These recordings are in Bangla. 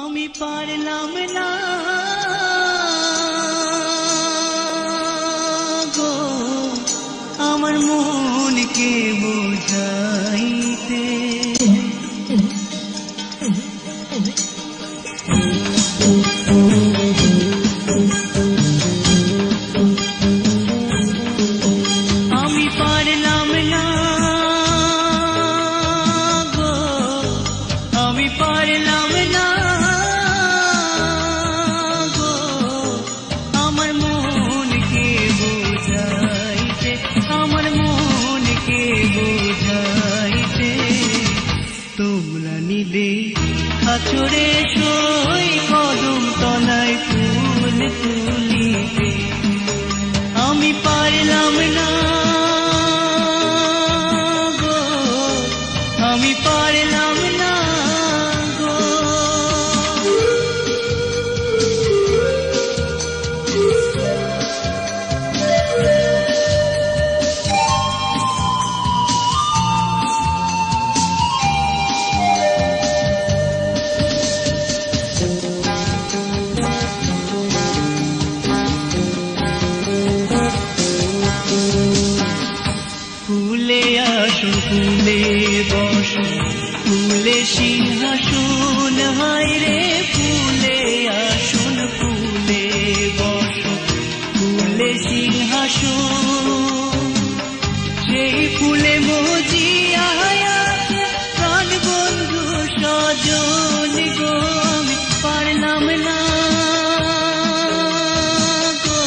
আমি পারলাম না গো আমার মনকে বোঝাইতে, আমি পারলাম না গো আমি পারলাম না গো আমার মনকে বোঝাইতে, আমার মনকে বোঝাইতে। তোমরা নিলে খাচরে সই কদম তলায় ফুল তুলিতে, আমি পারলাম না গো আমি পারলাম না গো। ফুলে আসো ফুলে বসো ফুলে সিংহাসন হয় রে, ফুলে আসুন ফুলে বসো ফুলে সিংহাসন, সেই ফুলে মজিয়া প্রাণ বন্ধু স্বজন গো আমি পারলাম না গো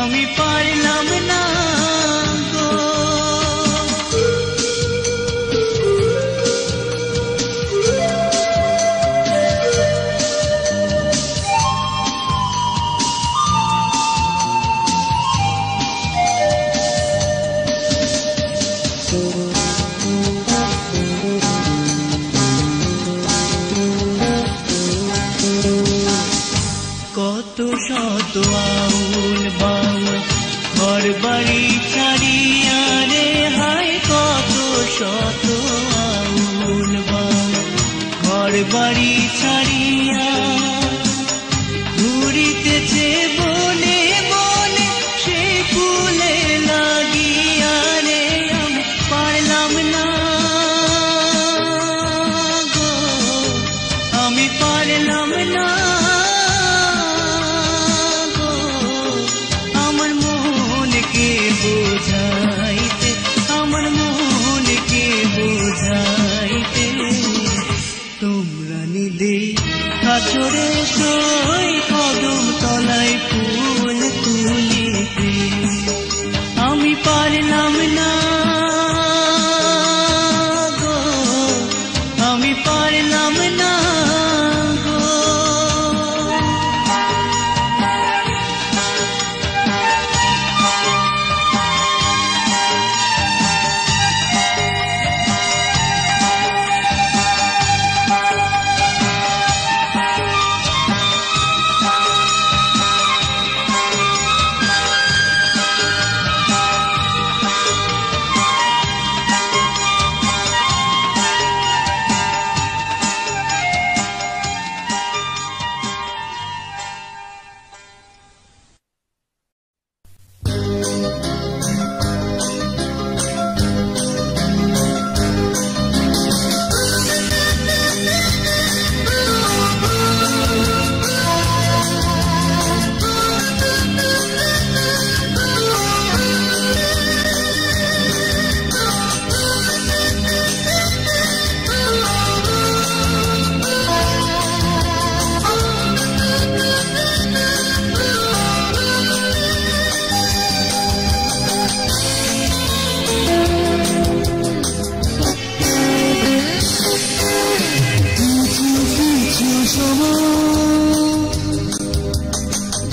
আমি পারলাম না গো। কত শত আউল বাউল ঘর বাড়ি ছাড়িয়া রে হায়, কত শত আউল বাউল ঘর বাড়ি ছাড়িয়া ঘুরিতেছে বনে বনে সে ফুলে লাগিয়া রে, আমি পারলাম না গো আমি পারলাম না গো আমার মনকে বোঝাইতে, আমার মনকে বোঝাইতে। তোমরা নিলে খাচরে সই কদম তলায় ফুল তুলিতে, আমি পারলাম না গো আমি পারলাম না গো।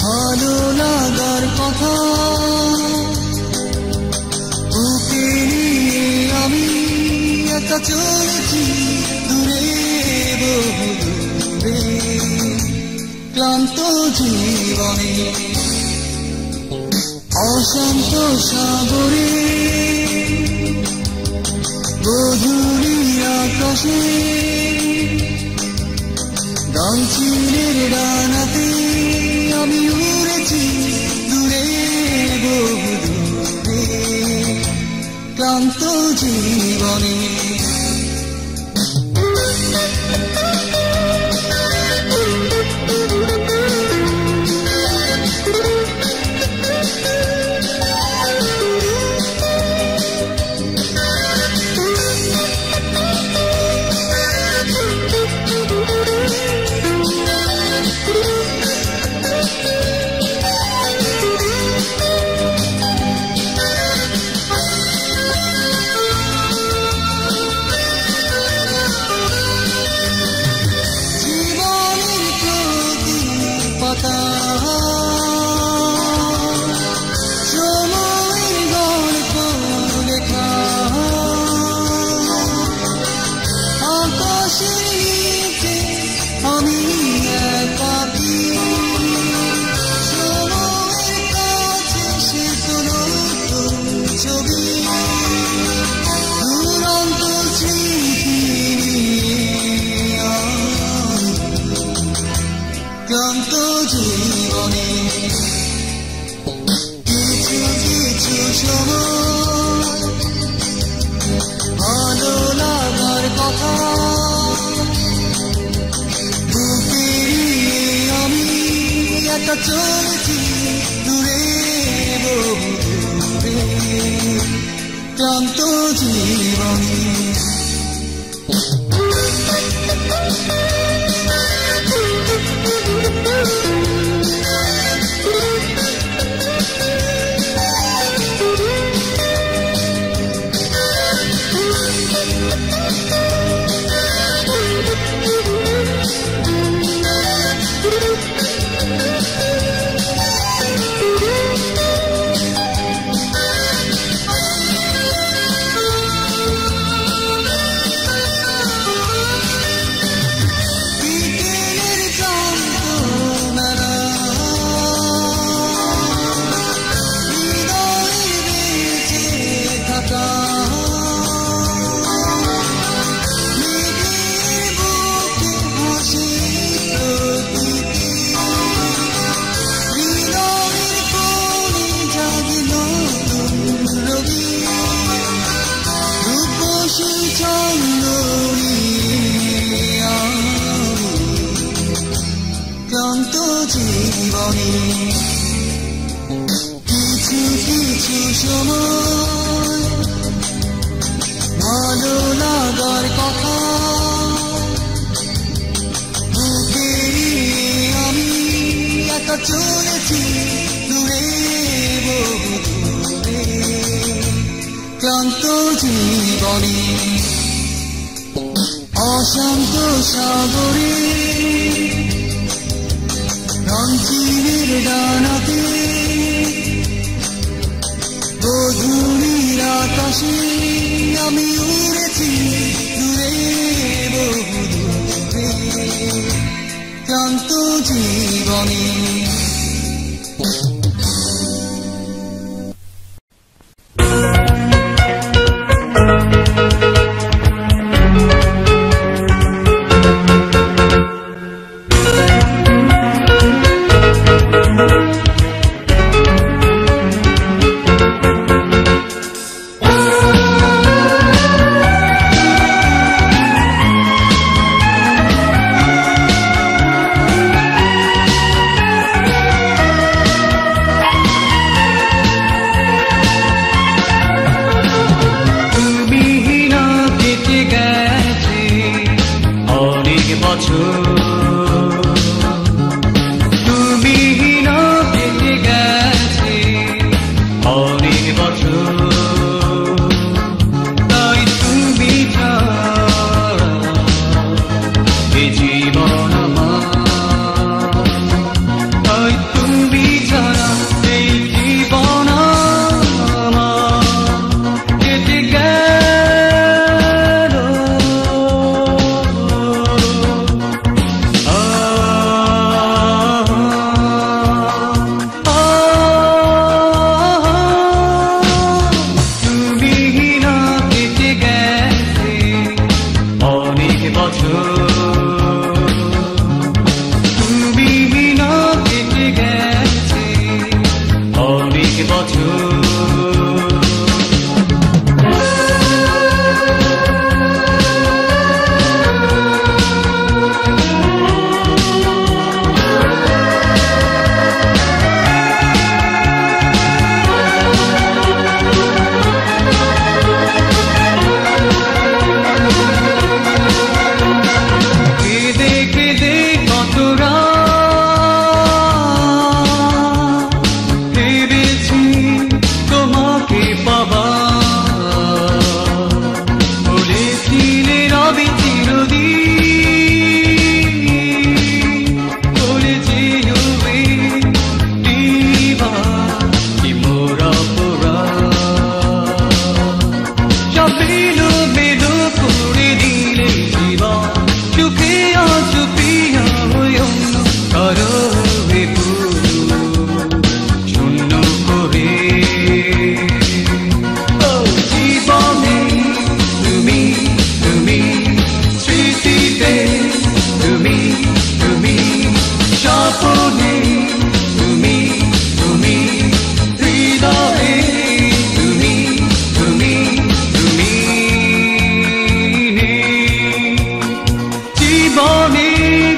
ভালো লাগার কথা ওকে নিয়ে আমি একা চলেছি দূরে বহু দূরে, ক্লান্ত জীবনে অশান্ত সাগরে গধূলি আকাশে ডানাতে আমি উড়েছি দূরে বহু দূরে ক্লান্ত জীবনে ক্লান্ত জীবনে কিছু কিছু সময় ভালো লাগার কথা বুকে আমি একা চলেছি দূরে বহু দূরে ক্লান্ত জীবনে ক্লান্ত জীবনে কিছু কিছু সময় ভালো লাগার কথা বুকে আমি একা চলেছি দূরে বহু দূরে ক্লান্ত জীবনে অশান্ত সাগরে রঞ্জিনের ডানাতে গধূলির আকাশে আমি উড়েছি দূরে বহু দূরে ক্লান্ত জীবনে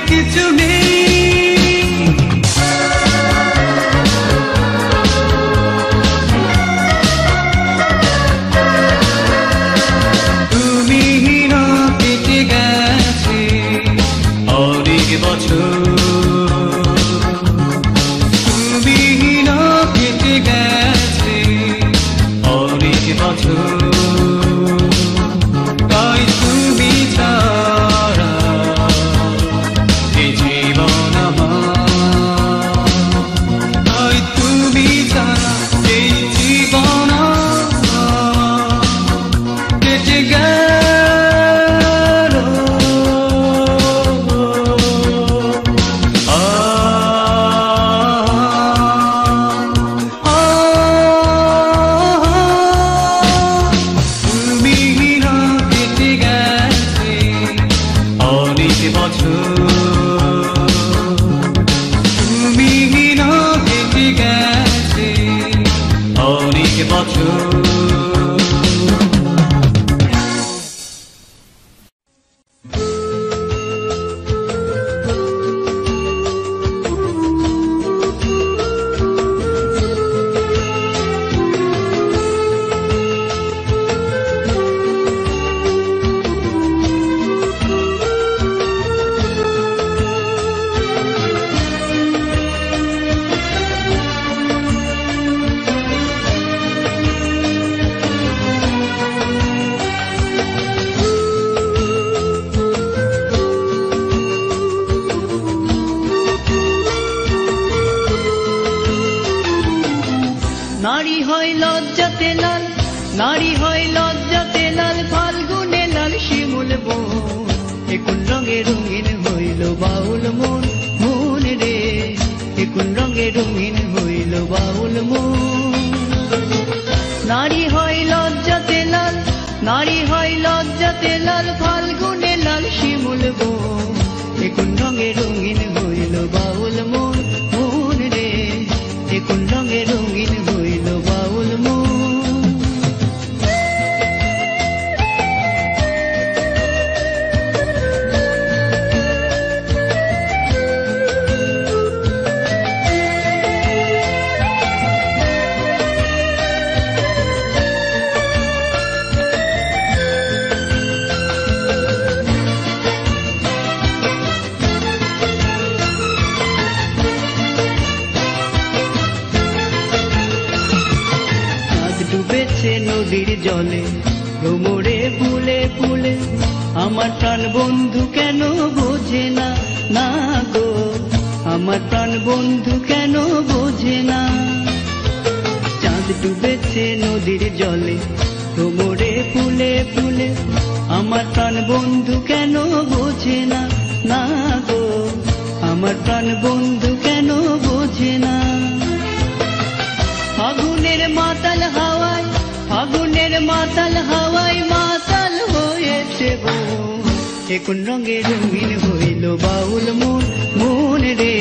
কিছু নেই। তুমি না কেটে গেছে অনেক বছর, তুমি না কেটে গেছে অনেক বছর। তাই তুমি ছাড়া এই জীবন আমার, তাই তুমি ছাড়া এই জীবন কেটে গেল। তুমি না কেটে গেছে অনেক বছর, তুমি না কেটে গেছে অনেক বছর। নারী হয় লজ্জাতে লাল, নারী হয় লজ্জাতে লাল, ফাল্গুনে লাল শিমুল বন। এ কোন রঙে রঙিন হইল বাউল মন, মন রে এ কোন রঙে রঙিন হইল বাউল মন। নারী হয় লজ্জাতে লাল, নারী হয় লজ্জাতে লাল, ফাল্গুনে লাল শিমুল বন। এ কোন রঙে রঙিন হইল বাউল মন, মন রে এ কোন রঙে রঙিন হইল বাউল মন। ডুবেছে নদীর জলে ভ্রমরে ফুলে ফুলে, আমার প্রাণ বন্ধু কেন বোঝে না, না গো আমার প্রাণ বন্ধু কেন বোঝে না। চাঁদ ডুবেছে নদীর জলে ভ্রমরে ফুলে ফুলে, আমার প্রাণ বন্ধু কেন বোঝে না, না গো আমার প্রাণ বন্ধু কেন বোঝে না। ফাগুনের মাতাল হাওয়ায়, ফাগুনের মাতাল হাওয়ায় মাতাল হয়েছে বন। এ কোন রঙে রঙিন হইল বাউল মন, মন রে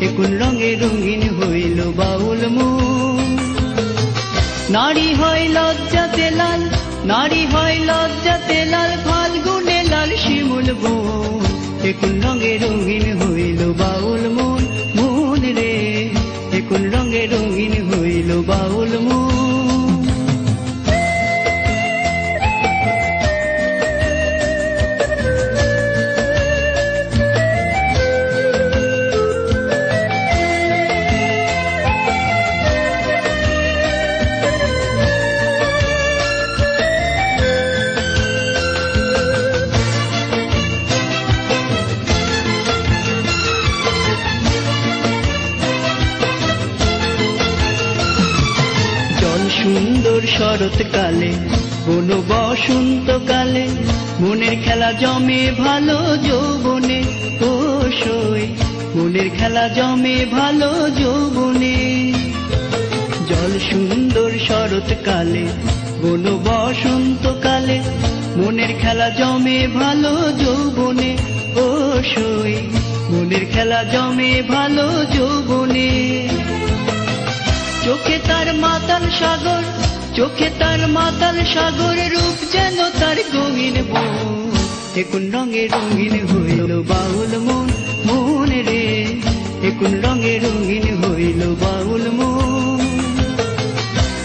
এ কোন রঙে রঙিন হইল বাউল মন। নারী হয় লজ্জাতে লাল, নারী হয় লজ্জাতে লাল, ফাল্গুনে লাল শিমুল বন। এ কোন রঙে রঙিন হইল বাউল মন, মন রে এ কোন রঙে রঙিন হইল বাউল মন। সুন্দর শরৎকালে বন বসন্তকালে, মনের খেলা জমে ভালো যৌবনে, ও সই মনের খেলা জমে ভালো যৌবনে। জল সুন্দর শরৎকালে বন বসন্তকালে, মনের খেলা জমে ভালো যৌবনে, ও সই মনের খেলা জমে ভালো যৌবনে। চোখে তার মাতাল সাগর, চোখে তার মাতাল সাগর, রূপ যেন তার গহীন বন। এ কোন রঙে রঙিন হইল বাউল মন মন রে কোন রঙে রঙিন হইল বাউল মন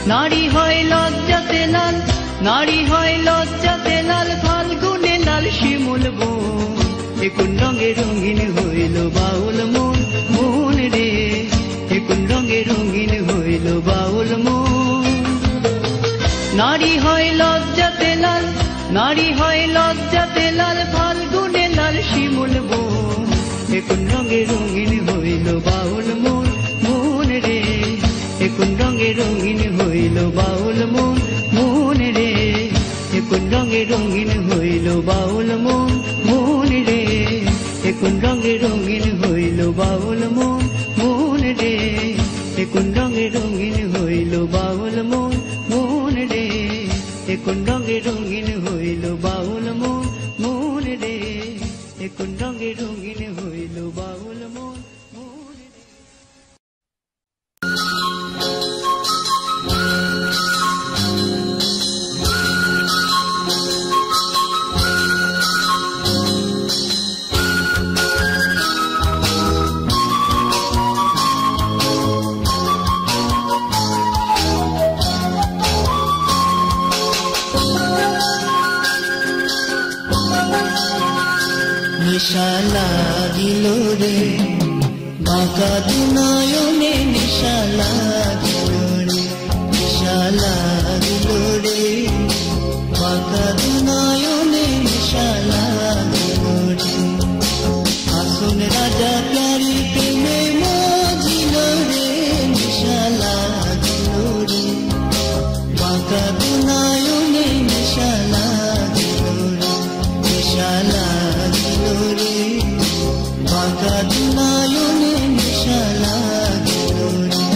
নারী হয় লজ্জাতে লাল নারী হয় লজ্জাতে লাল ফাল্গুনে লাল শিমুল বন কোন রঙে রঙিন হইল বাউল মন মন রে কোন রঙে রঙিন হইল বাউল মন নারী হয় লজ্জাতে লাল নারী হয় লজ্জাতে লাল ফাল্গুনে লাল শিমুল বন কোন রঙে রঙিন হইল বাউল মন মন রে কোন রঙে রঙিন হইল বাউল মন মন রে কোন রঙে রঙিন হইল বাউল মন মন রে কোন রঙে রঙিন হইল বাউল মন মন রে কোন রঙে রঙিন হইল বাউল মন মন রে কোন রঙে রঙিন হইল বাউল মন মন রে কোন রঙে রঙিন হইল বাউল মন মন রে নিশা লাগিল রে বাঁকা দুনয়নে নিশা লাগিল রে নিশা লাগিল রে বাঁকা দুনয়নে নিশা লাগিল রে আসন রাজা প্যারি প্রেমে মজিল রে নিশা লাগিল রে বাঁকা দুনয়নে নিশা লাগিল রে নিশা লাগিল রে বাঁকা দুনয়নে নিশা লাগিল রে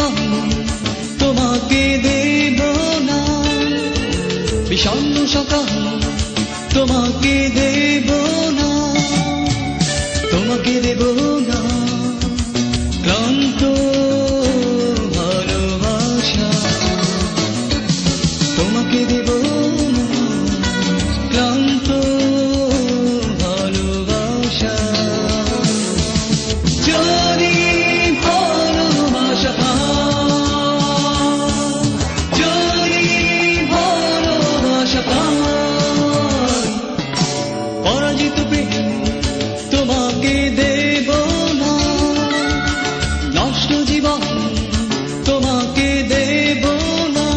জীবন তোমাকে দেব না, বিষণ্ণ সকাল তোমাকে দেব না, তোমাকে দেব না ক্লান্ত ভালোবাসা, তোমাকে দেব না ক্লান্ত ভালোবাসা। যদি ভালোবাসা যদি ভালোবাসা পরাজিত প্রেম তোমাকে দেব না, নষ্ট জীবন তোমাকে দেব না।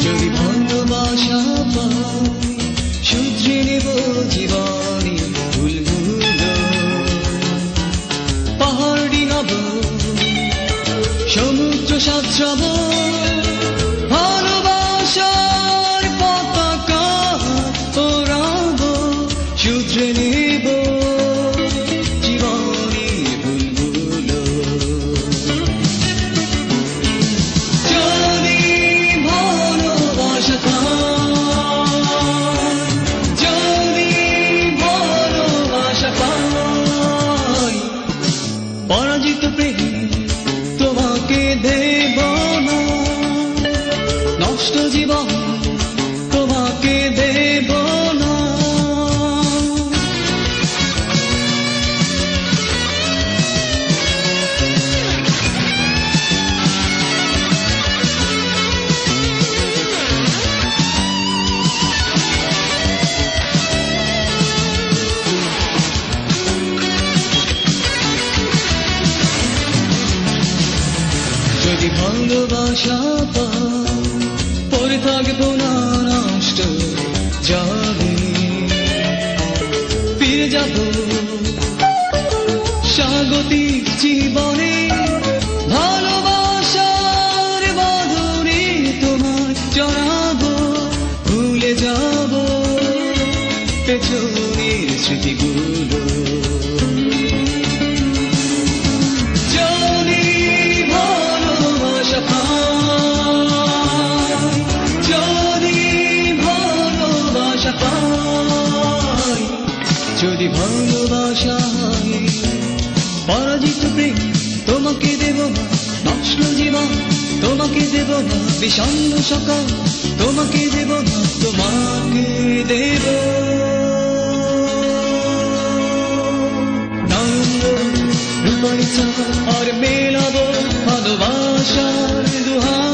যদি ভালোবাসা পাই শুধরে নেব জীবনে ভুলগুলো, পাহাড় ডিঙাব সমুদ্র সাঁতরাব, ভালোবাসার পতাকা ওড়াব, শুধরে নেব জীবনের ভুলগুলো। যদি ভালোবাসা যদি ভালোবাসা পাই পরাজিত প্রেম তোমাকে দেব না, নষ্ট জীবন তোমাকে দেব না। যদি ভালোবাসা পাই পরে থাকবো না নষ্ট যাবে, ফিরে যাব স্বাগতিক জীবনে, ভালোবাসার বাঁধনে তোমার জড়াবো, ভুলে যাব পেছনের স্মৃতিগুলো। যদি ভালোবাসা পাই যদি ভালোবাসা পাই যদি ভালোবাসা পরাজিত প্রেম তোমাকে দেব না, নষ্ট জীবন তোমাকে দেব না, বিষণ্ণ সকাল তোমাকে দেব না, তোমাকে দেব রূপালী চাঁদ আর মেলাবো ভালোবাসার দুহার।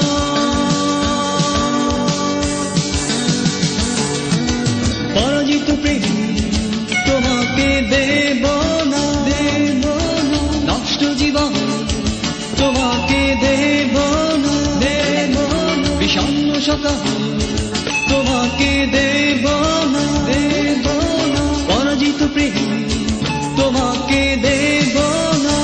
পরাজিত প্রেম তোমাকে দেব না, দেব না, নষ্ট জীবন তোমাকে দেব না, দেব না, বিষণ্ণ সকাল তোমাকে দেব না, দেব না, পরাজিত প্রেম তোমাকে দেব না।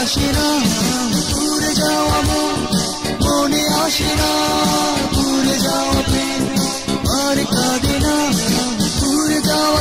ভালোবাসে না পুরে যাওয়া মনে আসে না পুরে যাওয়া প্রেম আর কাঁদে না পুরে যাওয়া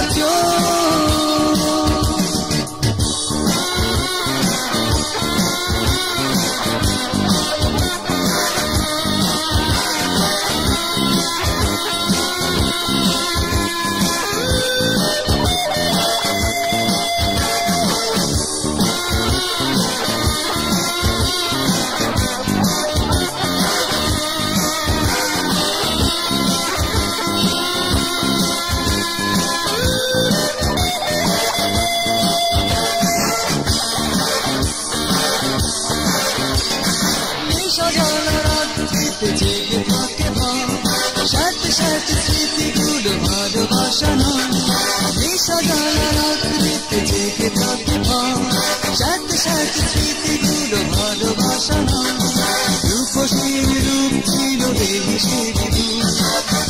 জেগে থাকে সাথে সাথে স্মৃতিগুলো ভালোবাসা না নেশা জ্বালা রাত্রিতে জেগে থাকে সাথে সাথে স্মৃতিগুলো ভালোবাসা না রূপসীর রূপ ছিল দেবী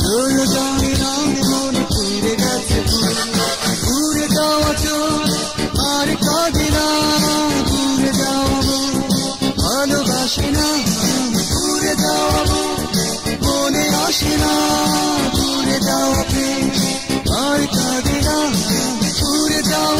রোল জানে না মনে পুরে গেছে পুরে যাওয়া চোখ আর কাঁদে না পুরে যাওয়া ভালোবাসে না পুরে যাওয়া মনে আসে না পুরে যাওয়া প্রেম আর কাঁদে না পুরে যাওয়া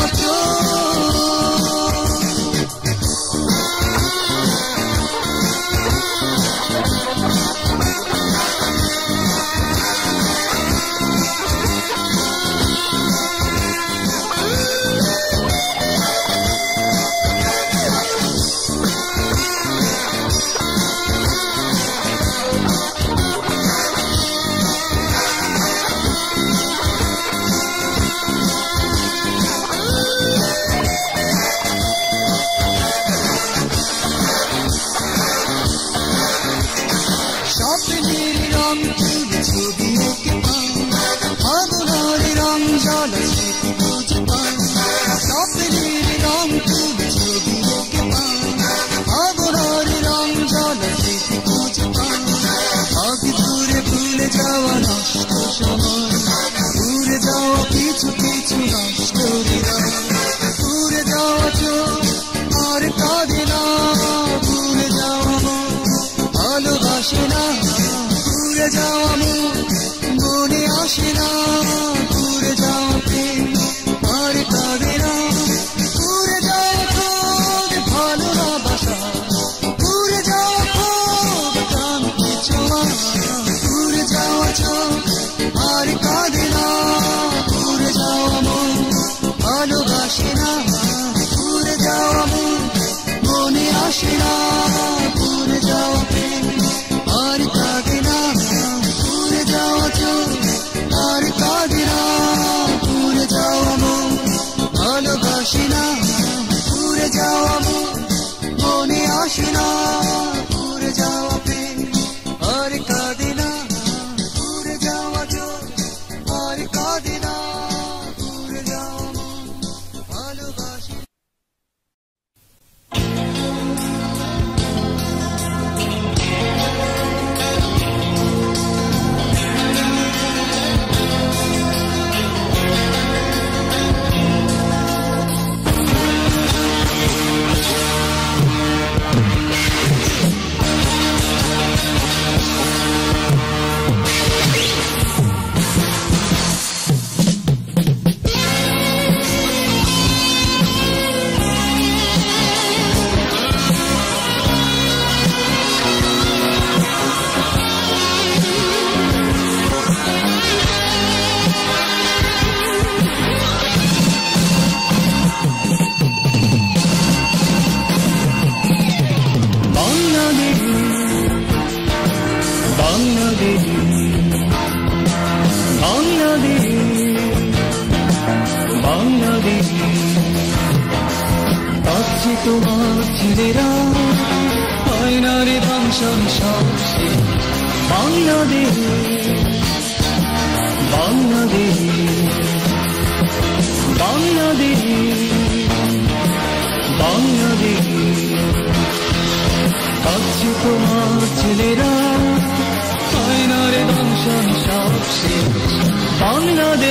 Bangladesh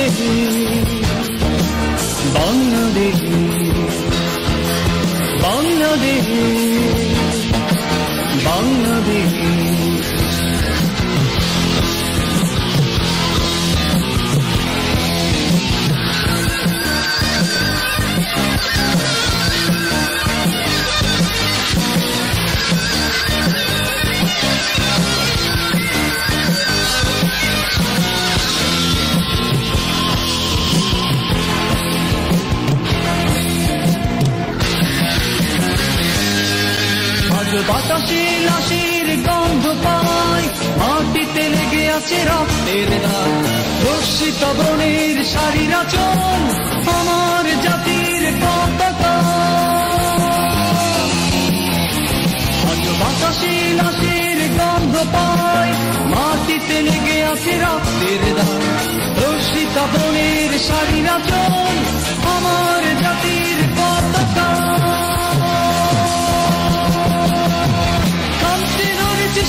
বাংলাদেশ বাংলাদেশ বাতাসে লাশের গন্ধ পাই মাটিতে লেগে আছে রক্তের দাগ ধর্ষিত বনের শাড়িরা চল আমার জাতির পতাকা আজ বাতাসে লাশের গন্ধ পাই মাটিতে লেগে আছে রক্তের দাগ ধর্ষিত বনের শাড়িরা চল আমার জাতির পতাকা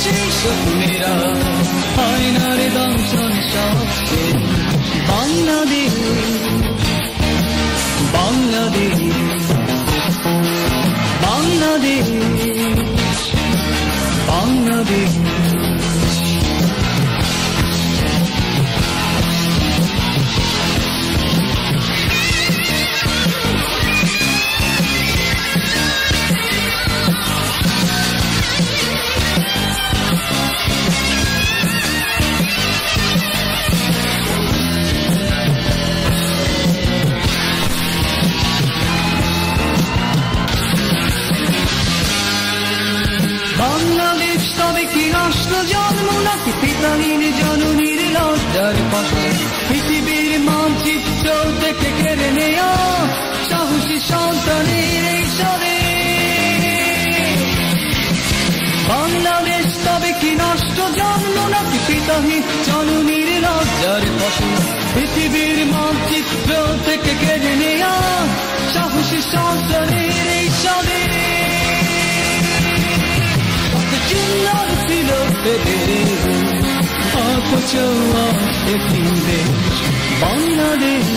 সেই স্বপ্নেরা আয়নারে দংশন সবচে বাংলাদেশ বাংলাদেশ বাংলাদেশ বাংলাদেশ বাংলাদেশ তবে কি রাষ্ট্র জন্ম নাকি পিতাহীন জননীর লজ্জার পাশে পৃথিবীর মানচিত্র থেকে কেড়ে নেয়া সাহসী সন্তানের এই সরে বাংলাদেশ তবে কি নষ্ট জন্ম নাকি পিতাহীন জননীর লজ্জার পাশে পৃথিবীর মানচিত্র থেকে কেড়ে নেয়া সাহসী সন্তানের এই সরে চিল্লার ছিল অথচ বাংলাদেশ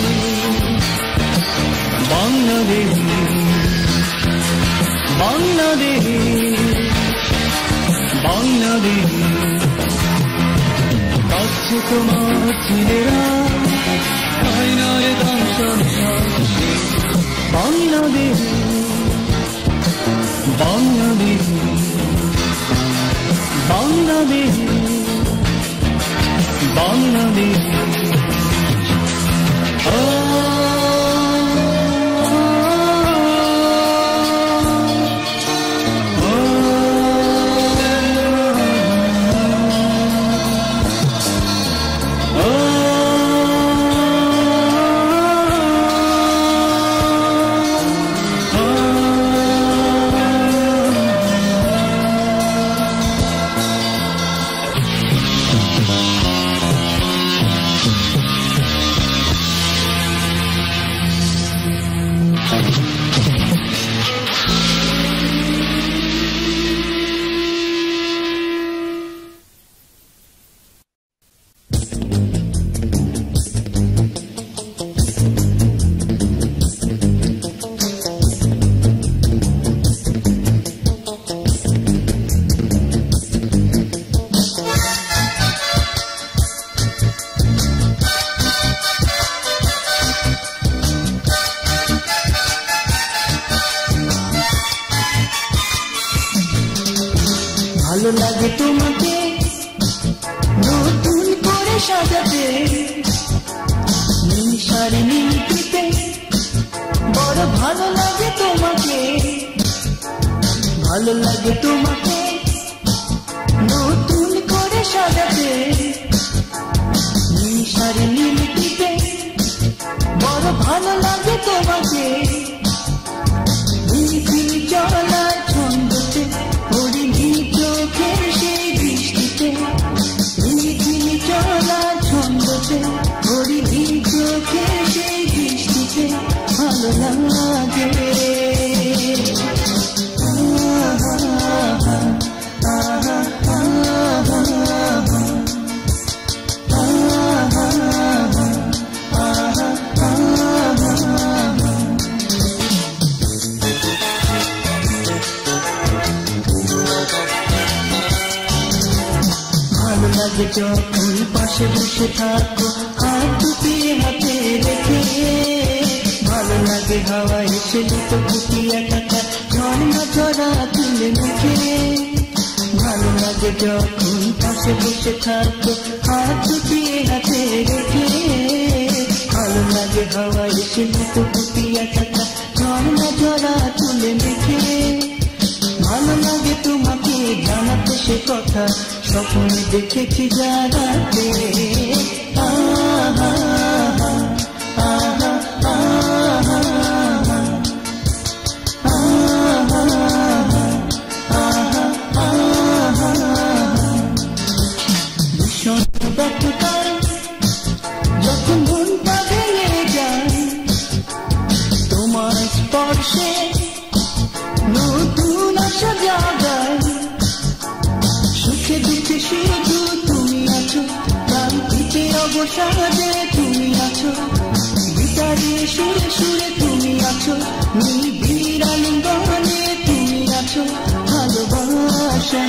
বাংলাদেশ বাংলাদেশ বাংলাদেশ কাছে তোমার ছেলেরা আয়নারে দংশন বাংলাদেশ বাংলাদেশ বাংলাদেশ বাংলাদেশ ভালো লাগে তোমাকে নতুন করে সাজাতে নীল শাড়ি নীল পিতে বড় ভালো লাগে তোমাকে ভালো লাগে তোমাকে নতুন করে সাজাতে নীল শাড়ি নীল পিতে বড় ভালো লাগে তোমাকে চলার ছন্দতে পড়িনি চোখের সেই বৃষ্টিতে চলার ছন্দতে পড়িনি চোখের সেই বৃষ্টিতে ভালো লাগে লাগে যখন পাশে বসে থাকো হাত দুটি হাতে রেখে, ভালো লাগে হাওয়া এসে লুটো পুটি একা ঝর্ণা ঝরা তুলে মুখে। ভালো লাগে যখন পাশে বসে থাকো হাত দুটি হাতে রেখে, ভালো লাগে হাওয়া এসে লুটো পুটি একা ঝর্ণা ঝরা তুলে মুখে। ভালো লাগে তোমাকে জানাতে সে কথা স্বপ্নে দেখেছি জানাতে। আহা আহা আহা ভীষণ ব্যথতায় যখন মনটা ভেঙে যায়, তোমার স্পর্শে নতুন আশা জাগায়। সুখে দুঃখে শুধু তুমি আছো, ক্লান্তিতে অবসাদে তুমি আছো, গিটারে সুরে সুরে তুমি আছো, নিবিড় আলিঙ্গনে তুমি আছো, ভালোবাসা।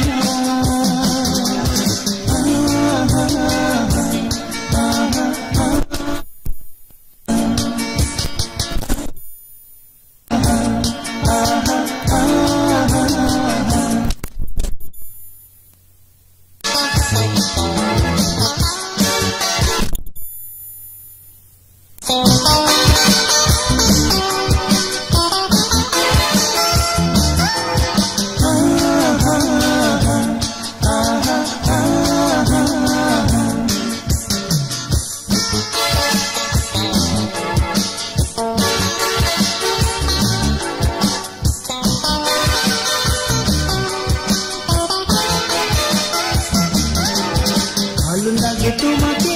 ভালো লাগে তোমাকে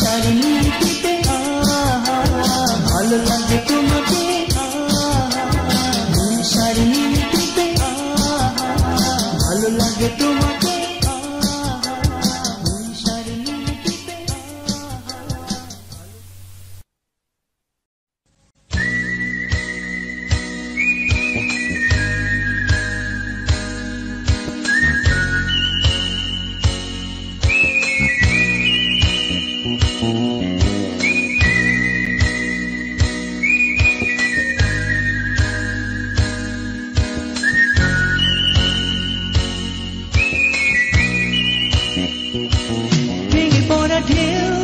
শাড়ি নিতে, ভালো লাগে তোমাকে শাড়ি নিতে, ভালো লাগে তোমাকে শাড়ি নিতে। ভেঙে পড়া ঢেউ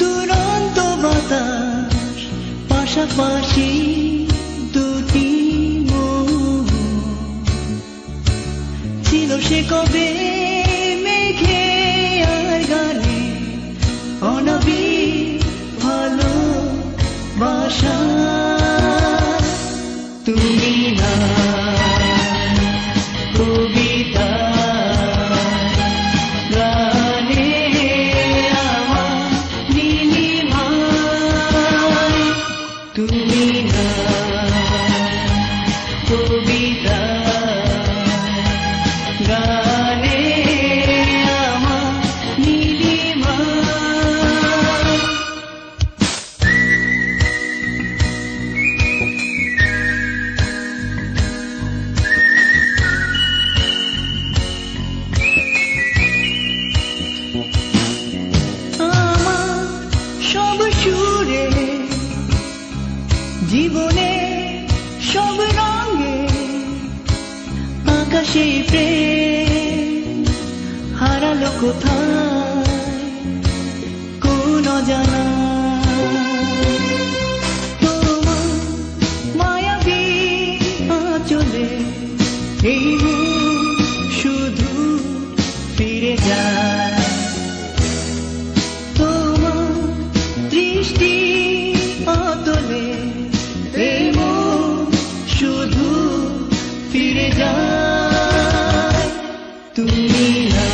দুরন্ত বাতাস, পাশাপাশি দুটি মন ছিল সে কবে মেঘে আর গানে, অনাবিল ভালোবাসা। তুমি না কবিতা গানে আমার নীলিমায়, তুমি না কবিতা গানে আমার নীলিমায়। জীবনে সব রঙে আকাশে প্রেম হারালো কোথায় কোন অজানা। তোমার মায়াবী আঁচলে এই মন শুধু ফিরে যায়, তোমার দৃষ্টি অতলে প্রেম শুধু ফিরে যায়। তুমি না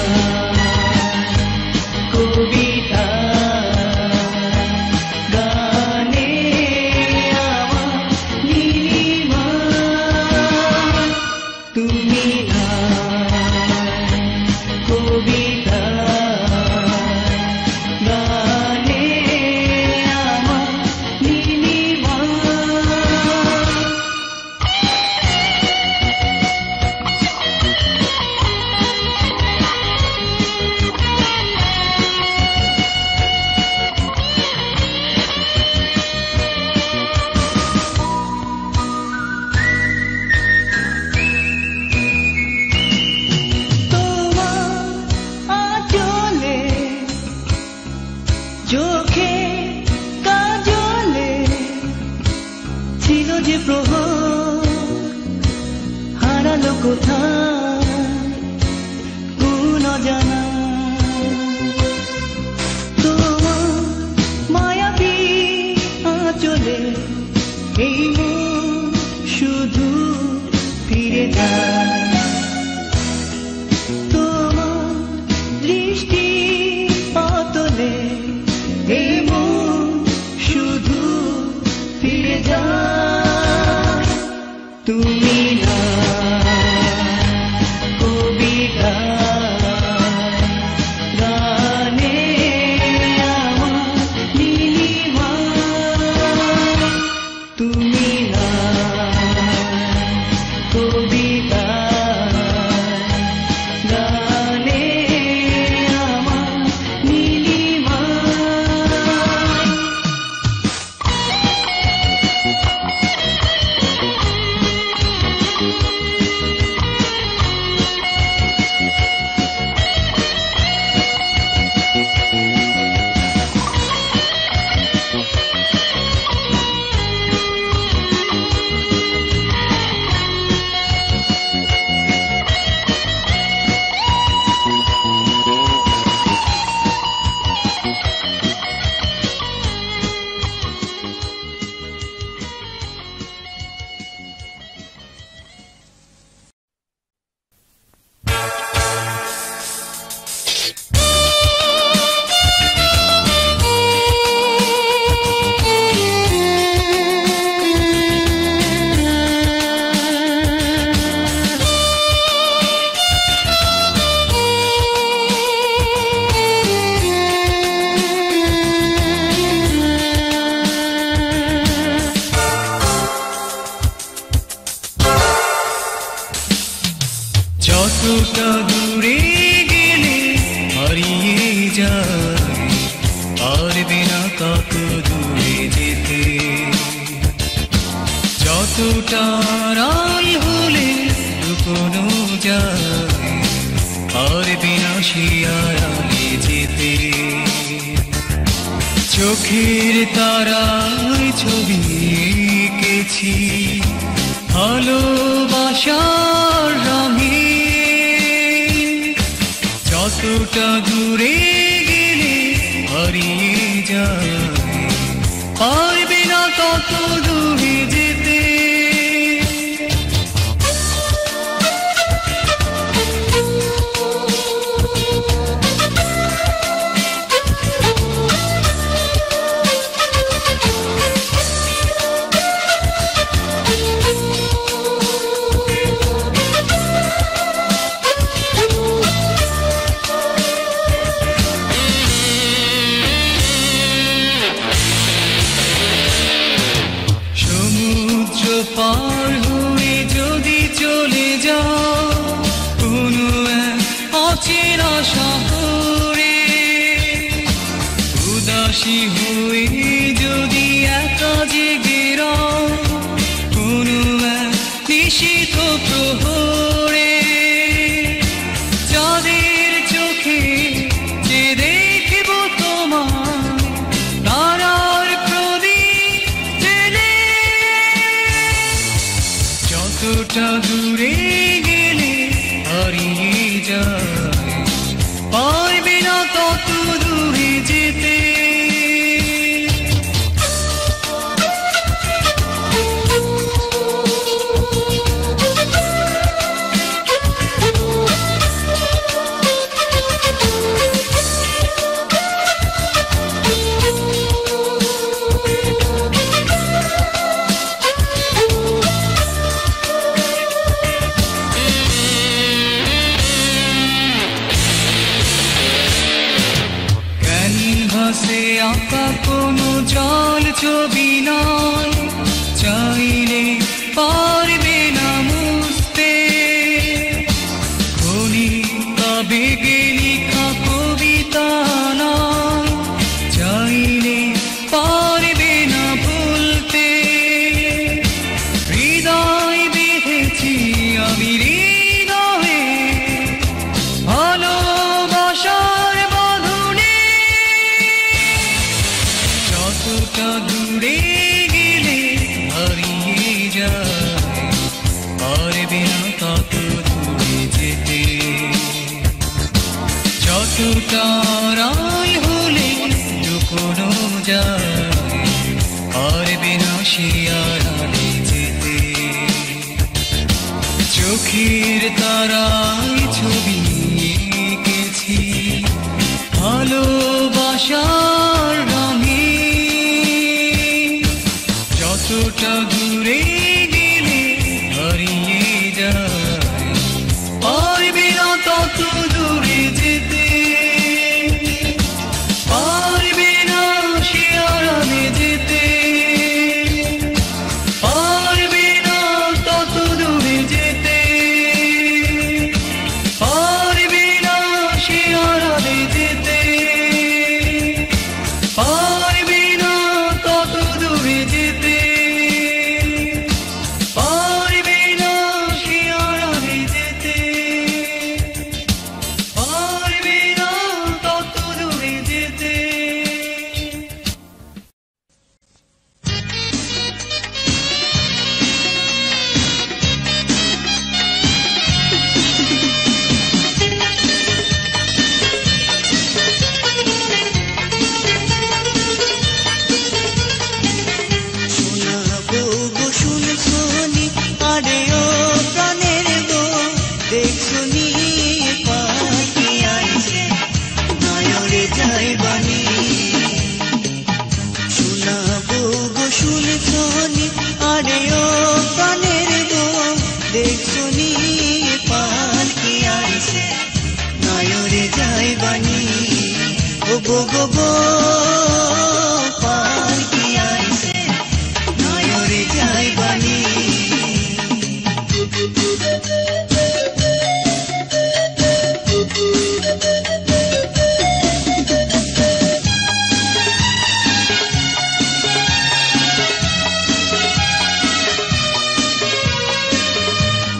যে প্রহর হারালো কোথায় কোন অজানা তোমার মায়াবী আঁচলে এই মন শুধু ফিরে যায় তোমার দৃষ্টি অতলে এই মন শুধু ফিরে যায় তুমি না কবিতা গানে আমার নীলিমা তুমি না কবিতা গানে আমার নীলিমা যতটা দূরে গেলে হারিয়ে যায় পারবে না কত দূরে যেতে যতটা আড়াল হলে লুকোনো যায় পারবে না সে আড়ালে যেতে চোখের তারায় ছবি এঁকেছি ভালোবাসার রঙে যতটা দূরে গেলে হারিয়ে যায় পারবে না তত দূরে যেতে পার হয়ে যদি চলে যাও কোনো অচেনা শহরে উদাসী হয়ে যদি একা জেগে রও কোনো নিশীথ প্রহরে যাদের চোখে যে দেখব তোমার তারার প্রদীপ জেলে যতটা দূরে গেলে হারিয়ে যায় পারবে না তত দূরে যেতে ক্যানভাসে আঁকা কোনো জল ছবি নয় চাইলে পারবে না মুছতে ক্ষণিক আবেগে লেখা কবিতা নয় চাইলে পারবে না ভুলতে হৃদয় বেঁধেছি আমি হৃদয়ে ভালোবাসার বাঁধনে যতটা দূরে তারাই হলে লুকোনো যায়, পারবে না সে আড়ালে যেতে। চোখের তারাই ছবি এঁকেছি ভালোবাসার রঙে, যতটা দূরে গেলে হারিয়ে যায়, পারবে না তত দূরে যেতে, পারবে না সে আড়ালে যেতে, পারবে না তত দূরে যেতে, পারবে না সে আড়ালে যেতে, পারবে না তত দূরে যেতে, পারবে না সে আড়ালে যেতে, পারবে না তত দূরে যেতে। শোনাবো গো শুনছনি আরে ও প্রাণের গো, দেখছনি পাখি আইছে নয়রে যায় বাণী। শোনাবো গো শুনছনি আরে ও প্রাণের গো, দেখছনি পাখি আইছে নয়রে যায় বাণী। ও গো গো গো পাখি আইছে নয়রে যায় বাণী।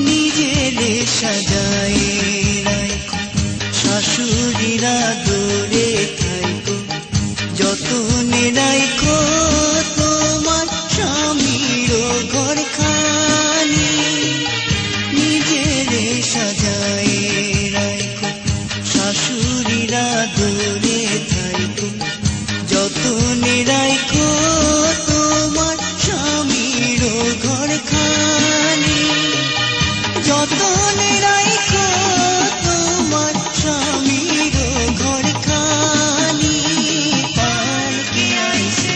নিজেরে সাজায় রাখো শাশুড়িরা দূরে থাইকো, যতনে রাখো তোমার স্বামীর ঘরখানি। নিজেরে সাজায় রাখো শাশুড়িরা দূরে থাইকো, যতনে রাখো তোমার স্বামীর ঘরখানি। যতনে রাখো তোমার স্বামীর ঘরখানি। পালকি আইছে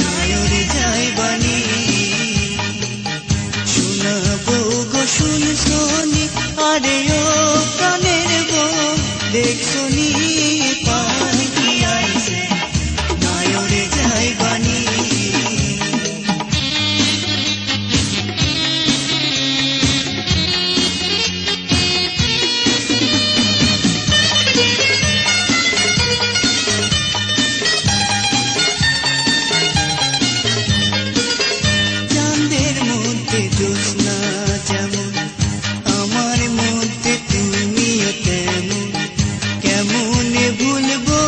নয়রে যায় বাণী। শোনাবো গো শুনছনি আরে ও প্রাণের গো, দেখছনি পালকি আইছে নয়রে যায় বাণী। চাঁদের মধ্যে জ্যোৎস্না যেমন, আমার মধ্যে তুমিও তেমন। কেমনে ভুলবো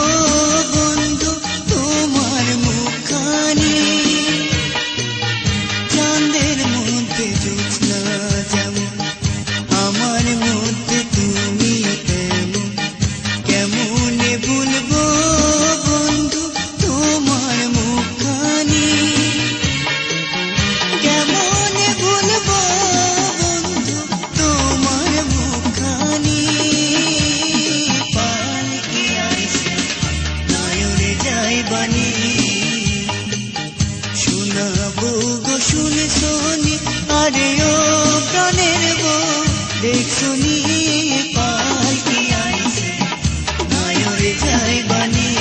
বন্ধু তোমার মুখখানি। চাঁদের মধ্যে জ্যোৎস্না যেমন, আমার মধ্যে তুমিও তেমন। কেমনে ভুলবো বন্ধু তোমার মুখখানি। কেমনে ভুলবো বন্ধু তোমার মুখখানি। পালকি আইছে নয়রে যায় বাণী। শোনাবো গো শুনছনি আরে ও প্রাণের গো, দেখছনি পালকি আইছে নয়রে যায় বাণী।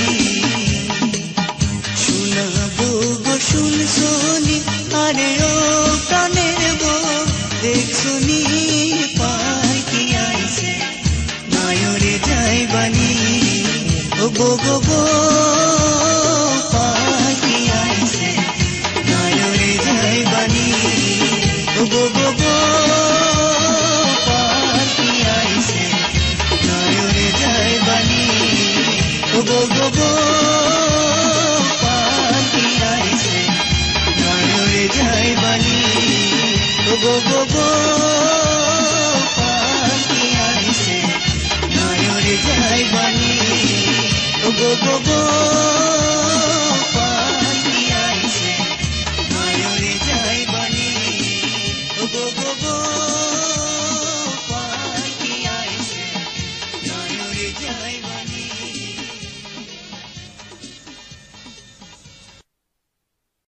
শোনাবো গো শুনছনি আরে ও প্রাণের গো, দেখছনি পালকি আইছে নয়রে যায় বাণী। ও গো গো গো পালকি আইছে নয়রে যায় বাণী। ও গো গো গো পালকি আইছে নয়রে যায় বাণী। ও গো গো গো পালকি আইছে নয়রে যায় বাণী। ও গো গো গো পাখি আইছে নয়রে যায় বাণী। গো গো গো